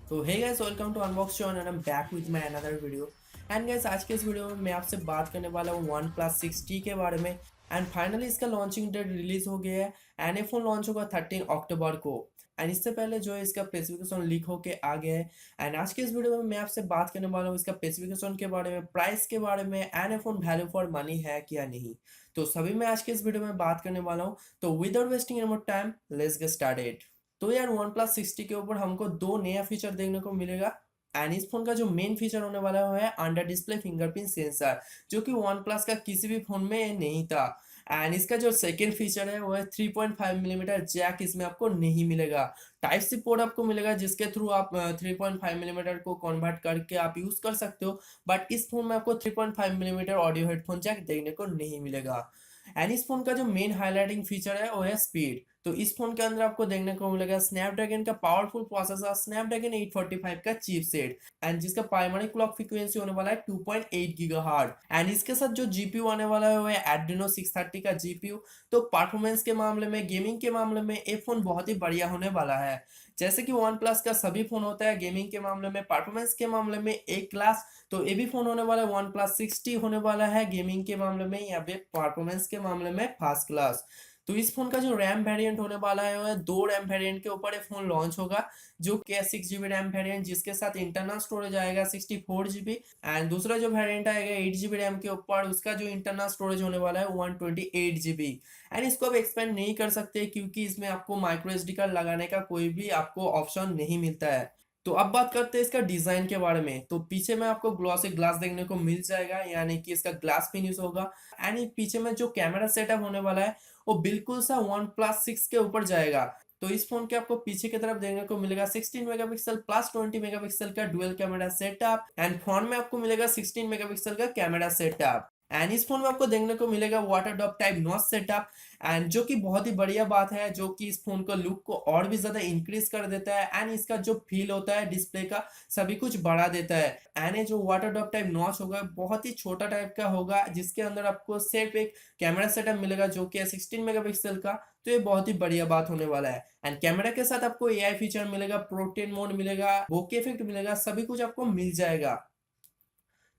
तो hey guys, welcome to unbox and I am back with my another video. And guys, आज के इस video में मैं आपसे बात करने वाला हूँ वन प्लस 6T के बारे में। एंड फाइनली इसका लॉन्चिंग डेट रिलीज हो गया है एंड ये फोन लॉन्च होगा 13 अक्टूबर को। एंड इससे पहले जो है इसका स्पेसिफिकेशन लीक होके आ गया है। एंड आज के इस वीडियो में मैं आपसे बात करने वाला हूँ इसका स्पेसिफिकेशन के बारे में, प्राइस के बारे में, एंड ये फोन वैल्यू फॉर मनी है क्या नहीं। तो सभी मैं आज के इस वीडियो में बात करने वाला हूँ। तो without wasting any more time, let's get started. तो यार वन प्लस 60 के ऊपर हमको दो नया फीचर देखने को मिलेगा। एंड इस फोन का जो मेन फीचर होने वाला है वो है अंडर डिस्प्ले फिंगरप्रिंट सेंसर, जो कि वन प्लस का किसी भी फोन में नहीं था। एंड इसका जो सेकेंड फीचर है वो है 3.5 मिलीमीटर जैक इसमें आपको नहीं मिलेगा। टाइप सी पोर्ट आपको मिलेगा जिसके थ्रू आप 3.5 मिलीमीटर को कन्वर्ट करके आप यूज कर सकते हो। बट इस फोन में आपको 3.5 मिलीमीटर ऑडियो हेडफोन जैक देखने को नहीं मिलेगा। एंड इस फोन का जो मेन हाईलाइटिंग फीचर है वो है स्पीड। तो इस फोन के अंदर आपको देखने को मिलेगा स्नैपड्रैगन का पावरफुल प्रोसेसर, स्नैपड्रैगन 845 का चिपसेट, एंड जिसका प्राइमरी क्लॉक फ्रीक्वेंसी होने वाला है 2.8 गीगाहर्ट्ज। एंड इसके साथ जो जीपीयू आने वाला है वो है एड्रीनो 630 का जीपीयू। तो परफॉर्मेंस के मामले में, गेमिंग के मामले में ये फोन बहुत ही बढ़िया होने वाला है। जैसे कि वन प्लस का सभी फोन होता है गेमिंग के मामले में, परफॉर्मेंस के मामले में एक क्लास, तो ये भी फोन होने वाला है वन प्लस 60 होने वाला है गेमिंग के मामले में या फिर परफॉर्मेंस के मामले में फर्स्ट क्लास। तो इस फोन का जो रैम वेरिएंट होने वाला है वो है दो रैम वेरिएंट के ऊपर ये फोन लॉन्च होगा, जो कि 6 GB रैम वेरिएंट जिसके साथ इंटरनल स्टोरेज आएगा 64 GB। एंड दूसरा जो वेरिएंट आएगा 8 GB रैम के ऊपर, उसका जो इंटरनल स्टोरेज होने वाला है 128 GB। एंड इसको आप एक्सपेंड नहीं कर सकते क्योंकि इसमें आपको माइक्रो एसडी कार्ड लगाने का कोई भी आपको ऑप्शन नहीं मिलता है। तो अब बात करते हैं इसका डिजाइन के बारे में। तो पीछे में आपको ग्लॉसी ग्लास देखने को मिल जाएगा, यानी कि इसका ग्लास फिनिश होगा। एंड पीछे में जो कैमरा सेटअप होने वाला है वो बिल्कुल सा वन प्लस 6 के ऊपर जाएगा। तो इस फोन के आपको पीछे की तरफ देखने को मिलेगा 16 मेगापिक्सल प्लस 20 मेगापिक्सल का dual camera setup, and front में आपको मिलेगा 16 मेगापिक्सल का कैमरा सेटअप। एंड इस फोन में आपको देखने को मिलेगा water drop type notch setup, and जो कि बहुत ही बढ़िया बात है, जो कि इस फोन का लुक को और भी ज्यादा इंक्रीज कर देता है। एंड इसका जो फील होता है डिस्प्ले का सभी कुछ बढ़ा देता है। एंड ये जो वाटर ड्रॉप टाइप नॉच होगा बहुत ही छोटा टाइप का होगा, जिसके अंदर आपको सिर्फ एक कैमरा सेटअप मिलेगा जो कि है 16 मेगापिक्सल का। तो ये बहुत ही बढ़िया बात होने वाला है। एंड कैमरा के साथ आपको एआई फीचर मिलेगा, प्रोटेन मोड मिलेगा, बोके इफेक्ट मिलेगा, सभी कुछ आपको मिल जाएगा।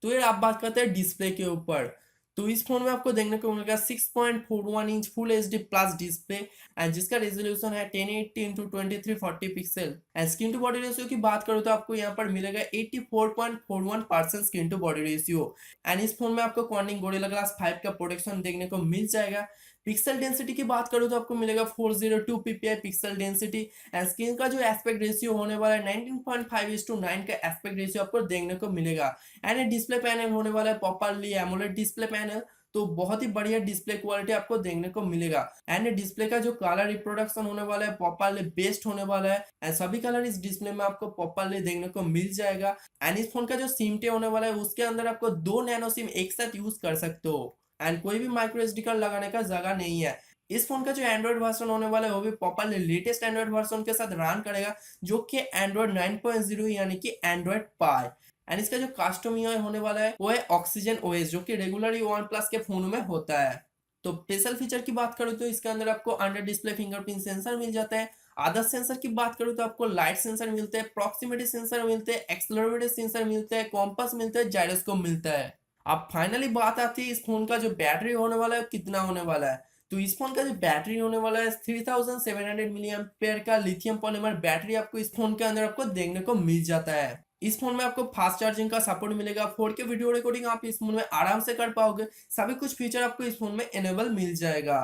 तो यार आप बात करते हैं डिस्प्ले के ऊपर। तो इस फोन में आपको देखने को मिलेगा 6.41 inch full H D plus display, and जिसका रेजोल्यूशन है 1080 into 2340 pixel. And screen to body ratio की बात करूँ तो आपको यहाँ पर मिलेगा 84.41% screen to body ratio. And इस फोन में आपको कॉर्निंग गोरिल्ला ग्लास 5 का प्रोटेक्शन देखने को मिल जाएगा। पिक्सल डेंसिटी की बात करूँ तो आपको मिलेगा 402 ppi पिक्सल डेंसिटी। स्क्रीन का जो एस्पेक्ट रेशियो होने वाला है 19.5:9 का एस्पेक्ट रेशियो आपको देखने को मिलेगा। एंड डिस्प्ले पैनल होने वाला है प्रॉपरली एमोलेड डिस्प्ले पैनल। तो बहुत ही बढ़िया डिस्प्ले क्वालिटी आपको देखने को मिलेगा। एंड डिस्प्ले का जो कलर रिप्रोडक्शन होने वाला है प्रॉपरली बेस्ट होने वाला है, एंड सभी कलर इस डिस्प्ले में आपको प्रॉपरली देखने को मिल जाएगा। एंड इस फोन का जो सिम टे होने वाला है उसके अंदर आपको दो नैनो सिम एक साथ यूज कर सकते हो, एंड कोई भी माइक्रो एसडी कार्ड लगाने का जगह नहीं है। इस फोन का जो एंड्रॉइड वर्जन होने वाला है वो भी प्रॉपरली लेटेस्ट एंड्रॉइड वर्जन के साथ रन करेगा, जो कि एंड्रॉइड 9.0 यानी कि एंड्रॉइड पाई। एंड इसका जो कस्टम यूआई होने वाला है वो है ऑक्सीजन ओएस, जो कि रेगुलरली वन प्लस के फोन में होता है। तो स्पेशल फीचर की बात करूँ तो इसके अंदर आपको अंडर डिस्प्ले फिंगरप्रिंट सेंसर मिल जाता है। अदर सेंसर की बात करूँ तो आपको लाइट सेंसर मिलते हैं, प्रॉक्सिमिटी सेंसर मिलते हैं, एक्सेलरोमीटर सेंसर मिलते हैं, कॉम्पास मिलता है, जाइरोस्कोप मिलता है। अब फाइनली बात आती है इस फोन का जो बैटरी होने वाला है कितना होने वाला है। तो इस फोन का जो बैटरी होने वाला है 3700 मिली एम्पेयर का लिथियम पॉलीमर बैटरी आपको इस फोन के अंदर आपको देखने को मिल जाता है। इस फोन में आपको फास्ट चार्जिंग का सपोर्ट मिलेगा, 4K वीडियो रिकॉर्डिंग आप इस फोन में आराम से कर पाओगे, सभी कुछ फीचर आपको इस फोन में एनेबल मिल जाएगा।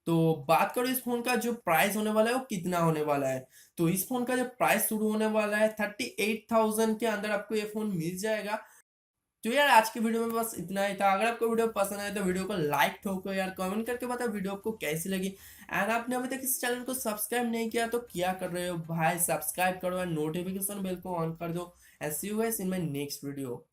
तो बात करो इस फोन का जो प्राइस होने वाला है वो कितना होने वाला है। तो इस फोन का जो प्राइस शुरू होने वाला है 38,000 के अंदर आपको ये फोन मिल जाएगा। तो यार आज की वीडियो में बस इतना ही था। अगर आपको वीडियो पसंद आए तो वीडियो को लाइक ठोको यार, कमेंट करके बताओ वीडियो आपको कैसी लगी। एंड आपने अभी तक इस चैनल को सब्सक्राइब नहीं किया तो क्या कर रहे हो भाई, सब्सक्राइब करो और नोटिफिकेशन बेल को ऑन कर दो। And see you guys in my next video.